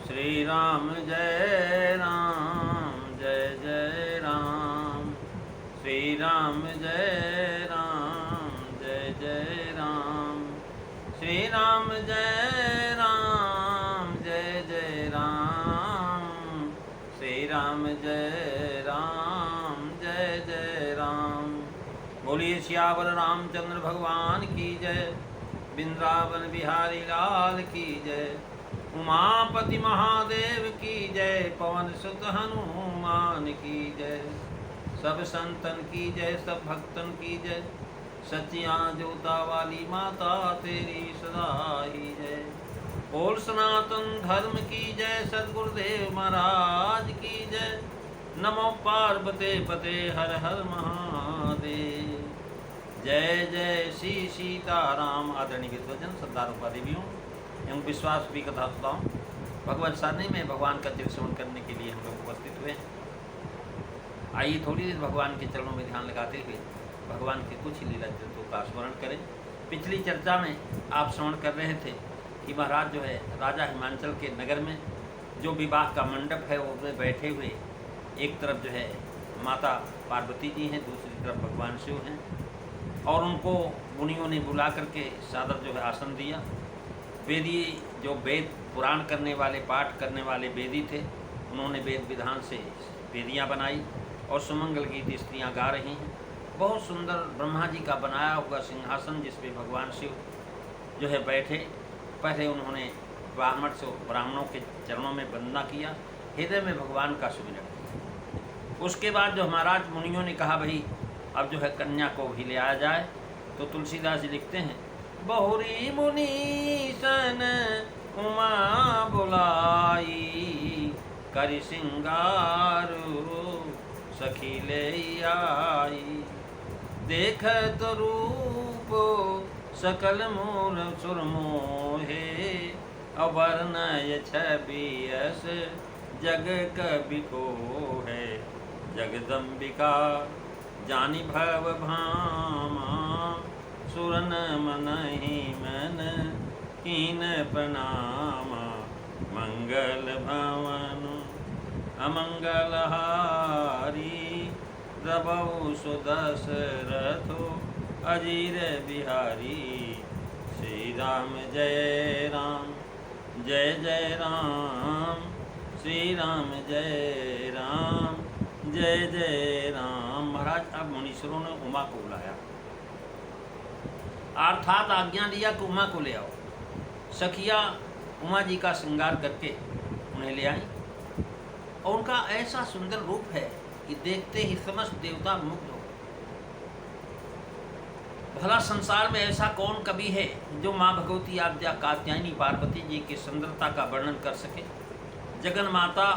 श्री राम जय राम जय जय राम। श्री राम जय राम जय जय राम। श्री राम जय राम जय जय राम। श्री राम जय राम जय जय राम। बोलिए सियावर रामचंद्र भगवान की जय। वृंदावन बिहारी लाल की जय। उमापति महादेव की जय। पवन सुत हनुमान की जय। सब संतन की जय, सब भक्तन की जय। सचिया जोता वाली माता तेरी सदा ही जय। बोल सनातन धर्म की जय। सद्गुरुदेव महाराज की जय। नमो पार्वते पते हर हर महादेव। जय जय श्री सीताराम। आदरणीय विद्वजन, श्रद्धालु उपादेवियों एवं विश्वास भी कथा सुधाओं, भगवत सारणी में भगवान का चरित्र श्रवण करने के लिए हम लोग उपस्थित हुए हैं। आइए थोड़ी देर भगवान के चरणों में ध्यान लगाते हुए भगवान के कुछ लीला चरित्रों का स्मरण करें। पिछली चर्चा में आप श्रवण कर रहे थे कि महाराज जो है राजा हिमांचल के नगर में जो विवाह का मंडप है वो उसमें बैठे हुए एक तरफ जो है माता पार्वती जी हैं, दूसरी तरफ भगवान शिव हैं और उनको मुनियों ने बुला करके सादर जो है आसन दिया। वेदी जो वेद पुराण करने वाले, पाठ करने वाले वेदी थे, उन्होंने वेद विधान से वेदियाँ बनाई और सुमंगल गीत स्त्रियाँ गा रही हैं। बहुत सुंदर ब्रह्मा जी का बनाया हुआ सिंहासन जिस पे भगवान शिव जो है बैठे। पहले उन्होंने ब्राह्मणों के चरणों में वंदना किया, हृदय में भगवान का सुमिरन किया। उसके बाद जो महाराज मुनियों ने कहा भाई अब जो है कन्या को भी ले आया जाए, तो तुलसीदास जी लिखते हैं बहुरी मुनीसन उमा बुलाई। करि सिंगारू सखी ले आई। देखत रूप सकल मोर सुरमोहे। अवर्णय छबियस जग कवि को है। जगदम्बिका जानी भव भामा। सुरन मनहि मन कीन प्रणामा। मंगल भवन अमंगल हारी। द्रवौ सुदशरथो अजीर बिहारी। श्री राम जय राम जय जय राम। श्री राम जय राम जय जय राम। महाराज अब मुनीश्वरों ने उमा को बुलाया, अर्थात आज्ञा दिया कि उमा को ले आओ। सखिया उमा जी का श्रृंगार करके उन्हें ले आई और उनका ऐसा सुंदर रूप है कि देखते ही समस्त देवता मुग्ध हो। भला संसार में ऐसा कौन कवि है जो माँ भगवती आद्या कात्यायनी पार्वती जी की सुंदरता का वर्णन कर सके। जगन माता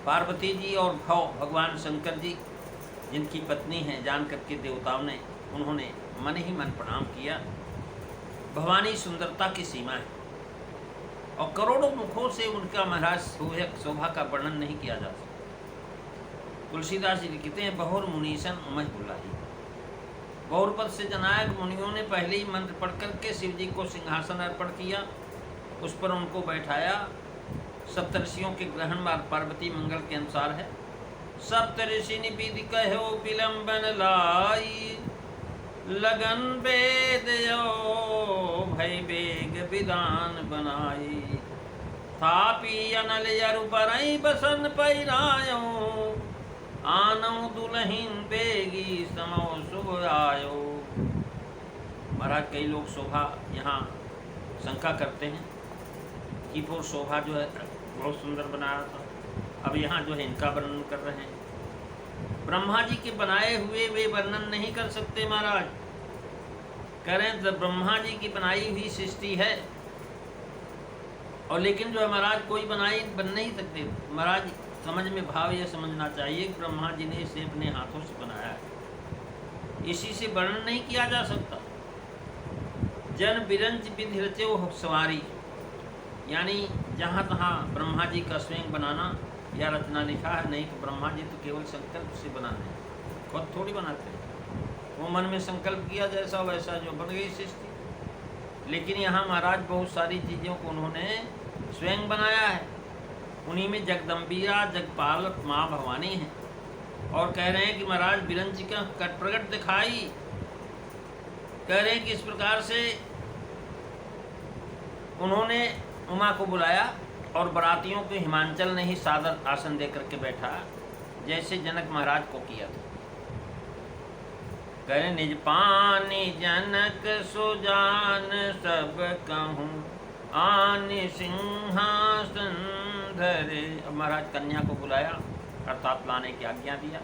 पार्वती जी और भगवान शंकर जी जिनकी पत्नी हैं, जान करके देवताओं ने उन्होंने मन ही मन प्रणाम किया। भवानी सुंदरता की सीमा है और करोड़ों मुखों से उनका महाराज शोभा का वर्णन नहीं किया जा सकता। तुलसीदास जी लिखते हैं बहुर मुनीसन उमह बुलाई। बहुर पद से जनायक मुनियों ने पहले ही मंत्र पढ़ करके शिव जी को सिंहासन अर्पण किया, उस पर उनको बैठाया। सप्तऋषियों के ग्रहण पार्वती मंगल के अनुसार है। सप्तऋषि निविधि कहो विलंबन लाई। लगन वेद यो भय बेग विधान बनाई। थापी अनल यरु परई बसन पैरायो। आनऊ दुलहिन बेगी समो शुभ आयो। महाराज कई लोग शोभा यहाँ शंका करते हैं कि वो शोभा जो है बहुत सुंदर बनाया था, अब यहाँ जो है इनका वर्णन कर रहे हैं। ब्रह्मा जी के बनाए हुए वे वर्णन नहीं कर सकते महाराज। करें तो ब्रह्मा जी की बनाई हुई सृष्टि है और लेकिन जो है महाराज कोई बन नहीं सकते। महाराज समझ में भाव यह समझना चाहिए कि ब्रह्मा जी ने इसे अपने हाथों से बनाया है, इसी से वर्णन नहीं किया जा सकता। जन बिरंज विधि रचे सवारी, यानी जहाँ तहाँ ब्रह्मा जी का स्वयं बनाना या रचना लिखा है, नहीं तो ब्रह्मा जी तो केवल संकल्प से बनाते हैं, खुद थोड़ी बनाते हैं। वो मन में संकल्प किया जैसा वैसा जो बन गई सृष्टि। लेकिन यहाँ महाराज बहुत सारी चीज़ों को उन्होंने स्वयं बनाया है। उन्हीं में जगदम्बिया जगपालक माँ भवानी है। और कह रहे हैं कि महाराज विरंची का कट प्रकट दिखाई। कह रहे हैं कि इस प्रकार से उन्होंने उमा को बुलाया और बरातियों को हिमांचल ने ही सादर आसन दे करके बैठा, जैसे जनक महाराज को किया था। कह रहे निज पानी जनक सुजान सब कहूँ आन सिंहासन धरे। अब महाराज कन्या को बुलाया अर्थात लाने की आज्ञा दिया।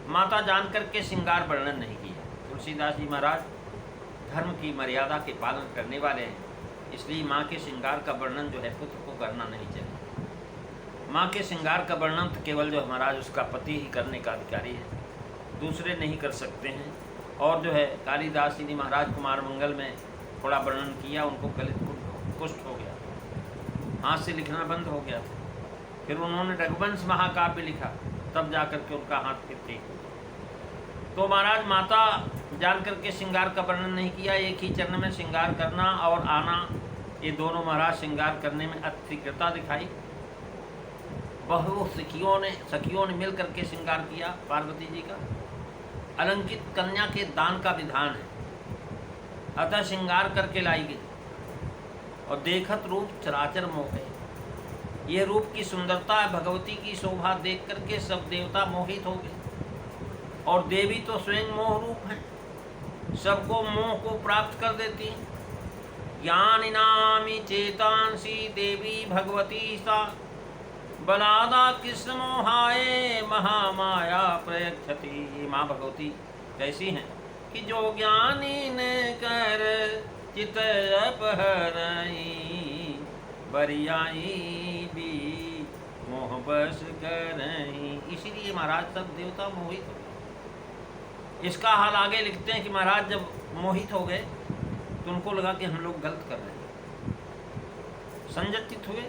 माता जान करके श्रृंगार वर्णन नहीं किया। तुलसीदास जी महाराज धर्म की मर्यादा के पालन करने वाले हैं, इसलिए माँ के श्रृंगार का वर्णन जो है पुत्र को करना नहीं चाहिए। माँ के श्रृंगार का वर्णन तो केवल जो महाराज उसका पति ही करने का अधिकारी है, दूसरे नहीं कर सकते हैं। और जो है कालिदास जी ने महाराज कुमार मंगल में थोड़ा वर्णन किया, उनको गलित कुष्ठ हो गया, हाथ से लिखना बंद हो गया था। फिर उन्होंने रघुवंश महाकाव्य लिखा, तब जा कर के उनका हाथ फिर ठीक हो गया। तो महाराज माता जान करके श्रृंगार का वर्णन नहीं किया। एक ही चरण में श्रृंगार करना और आना, ये दोनों महाराज श्रृंगार करने में अतिक्रता दिखाई। बहु सखियों ने मिल करके श्रृंगार किया पार्वती जी का। अलंकित कन्या के दान का विधान है, अतः श्रृंगार करके लाई गई। और देखत रूप चराचर मोहे, ये रूप की सुंदरता भगवती की शोभा देख करके सब देवता मोहित हो गए। और देवी तो स्वयं मोह रूप हैं, सबको मोह को प्राप्त कर देती हैं। ज्ञान नामी चेतांसी देवी भगवती सा, बलादा कृष्ण मोहाए महामाया प्रयक्षति। माँ भगवती कैसी हैं कि जो ज्ञानी ने कर चित अपहरई, बरियाई भी मोह बस करई। इसीलिए महाराज सब देवता मोहित हो गए। इसका हाल आगे लिखते हैं कि महाराज जब मोहित हो गए तो उनको लगा कि हम लोग गलत कर रहे हैं, संजतित हुए।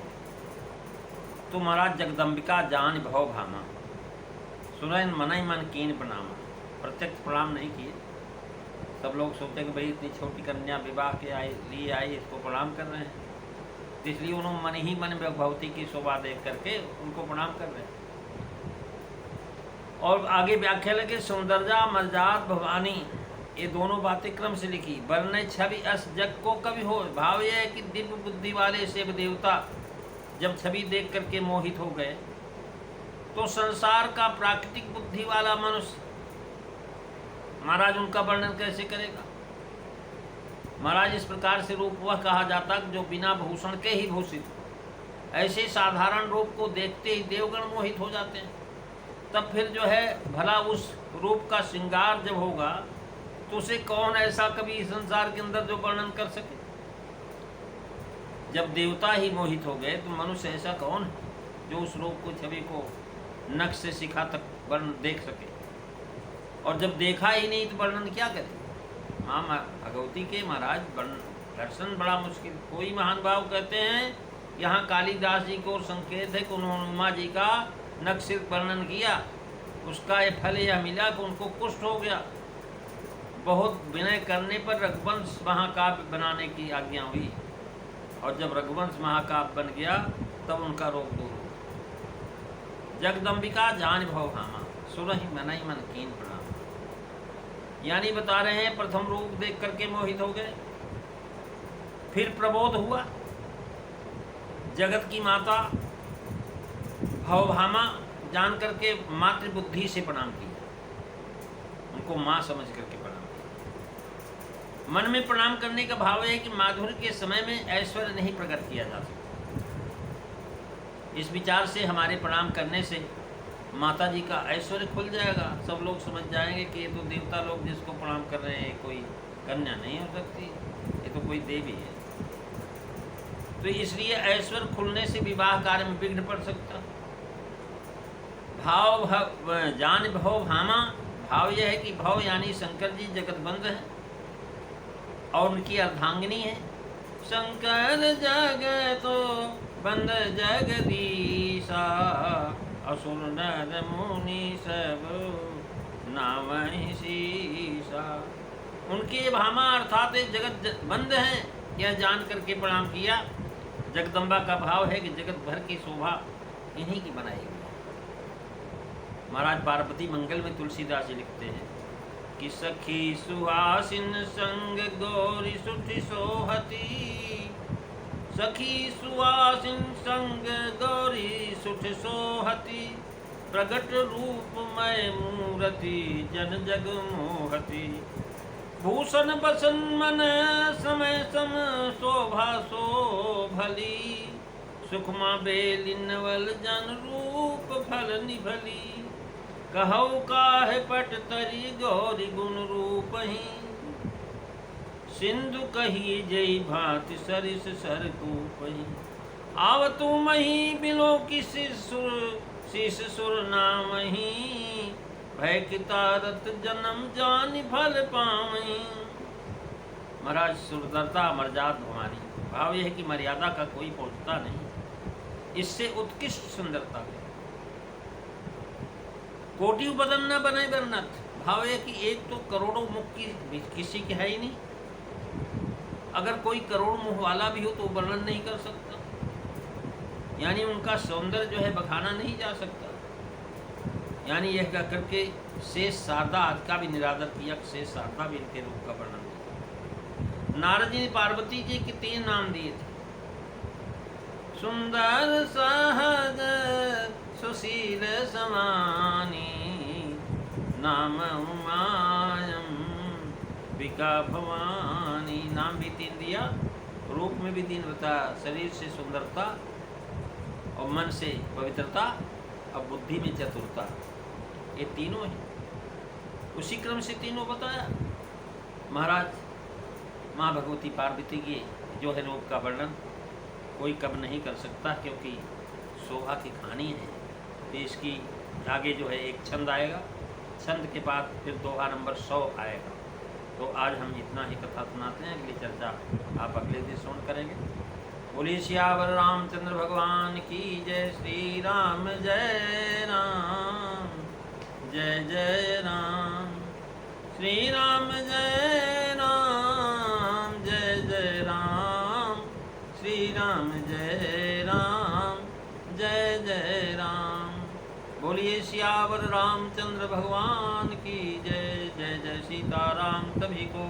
तो महाराज जगदम्बिका जान भव भामा, सुनैन मनई मन कीन प्रणामा। प्रत्यक्ष प्रणाम नहीं किए। सब लोग सोचते कि भाई इतनी छोटी कन्या विवाह के लिए आई, इसको प्रणाम कर रहे हैं, इसलिए उन्होंने मन ही मन भगवती की शोभा देख करके उनको प्रणाम कर रहे हैं। और आगे व्याख्या लगे सौंदर्या मर्जात भवानी, ये दोनों बातें क्रम से लिखी। वर्ण छवि अस जग को कभी हो। भाव यह है कि दिव्य बुद्धि वाले शिव देवता जब छवि देख करके मोहित हो गए तो संसार का प्राकृतिक बुद्धि वाला मनुष्य महाराज उनका वर्णन कैसे करेगा। महाराज इस प्रकार से रूप वह कहा जाता जो बिना भूषण के ही भूषित हो। ऐसे साधारण रूप को देखते ही देवगण मोहित हो जाते हैं। तब फिर जो है भला उस रूप का श्रृंगार जब होगा तो उसे कौन ऐसा कभी संसार के अंदर जो वर्णन कर सके। जब देवता ही मोहित हो गए तो मनुष्य ऐसा कौन है जो उस रूप को छवि को नख से शिखा तक वर्ण देख सके। और जब देखा ही नहीं तो वर्णन क्या करे। माँ भगवती के महाराज दर्शन बड़ा मुश्किल। कोई महान भाव कहते हैं यहाँ कालिदास जी को संकेत है कि उन्होंने उमा जी का नख से वर्णन किया, उसका ये फल यह मिला कि उनको कुष्ठ हो गया। बहुत विनय करने पर रघुवंश महाकाव्य बनाने की आज्ञा हुई, और जब रघुवंश महाकाव्य बन गया तब उनका रोग दूर हो। जगदम्बिका जान भव भामा, सुरहि मनई मन कीन प्रणाम। यानी बता रहे हैं प्रथम रूप देख करके मोहित हो गए, फिर प्रबोध हुआ। जगत की माता भवभामा जान करके मातृबुद्धि से प्रणाम किया, उनको माँ समझ करके प्रणाम किया। मन में प्रणाम करने का भाव है कि माधुर्य के समय में ऐश्वर्य नहीं प्रकट किया जा सकता। इस विचार से हमारे प्रणाम करने से माता जी का ऐश्वर्य खुल जाएगा। सब लोग समझ जाएंगे कि ये तो देवता लोग जिसको प्रणाम कर रहे हैं कोई कन्या नहीं हो सकती, ये तो कोई देवी है। तो इसलिए ऐश्वर्य खुलने से विवाह कार्य में विघ्न पड़ सकता। भाव जान भव भामा, भाव यह है कि भव यानी शंकर जी जगत बंद है और उनकी अर्धांगिनी है। शंकर जगतो बंद जगदीशा, असुर नर मुनि सब नामहि शीशा। उनके भामा अर्थात जगत बंद है, यह जान करके प्रणाम किया। जगदम्बा का भाव है कि जगत भर की शोभा इन्हीं की बनाई गई है। महाराज पार्वती मंगल में तुलसीदास जी लिखते हैं कि सखी सुहासिन संग गौरी सुठी सोहती, सखी सुहासिन संग गौरी सुठ सोहती, प्रगट रूपमय मूर्ति जन जग मोहती, भूषण बसन मन समय सम शोभा शोभली, सुखमा बेली नवल जन रूप फल निभली, कहौ काहे पट तरी गौरी गुण रूप ही, सिंधु कही जय भांति सरिस सर कूपही, आवतु मही बिलो की शीश सुर नामही, भय कितारत जन्म जानि फल पावही। महाराज सुरदरता मर्याद भवानी, भाव यह है कि मर्यादा का कोई पहुंचता नहीं, इससे उत्कृष्ट सुंदरता है। कोटि बदन न बने बरनत, भाव है कि एक तो करोड़ों मुख की किसी की है ही नहीं, अगर कोई करोड़ मुख वाला भी हो तो वर्णन नहीं कर सकता, यानी उनका सौंदर्य जो है बखाना नहीं जा सकता। यानी यह कह करके शेष शारदा आदि का भी निरादर किया, शेष शारदा भी इनके रूप का वर्णन किया। नारद जी ने पार्वती जी के 3 नाम दिए थे, सुंदर सहज सुशील समानी, नाम उमायम विका भवानी। नाम भी 3 दिया, रूप में भी 3 बताया, शरीर से सुंदरता और मन से पवित्रता और बुद्धि में चतुरता, ये तीनों हैं। उसी क्रम से तीनों बताया। महाराज माँ भगवती पार्वती की जो है रूप का वर्णन कोई कब नहीं कर सकता, क्योंकि शोभा की कहानी है। तो इसकी आगे जो है एक छंद आएगा, छंद के बाद फिर दोहा नंबर 100 आएगा। तो आज हम इतना ही कथा सुनाते हैं, अगली चर्चा आप अगले दिन श्रवण करेंगे। बोलिए सियावर रामचंद्र भगवान की जय। श्री राम जय राम, जय जय राम। श्री राम जय राम, जय जय राम। श्री राम जय राम, जय जय राम। बोलिए सियावर रामचंद्र भगवान की जय। जय जय सीताराम। सभी को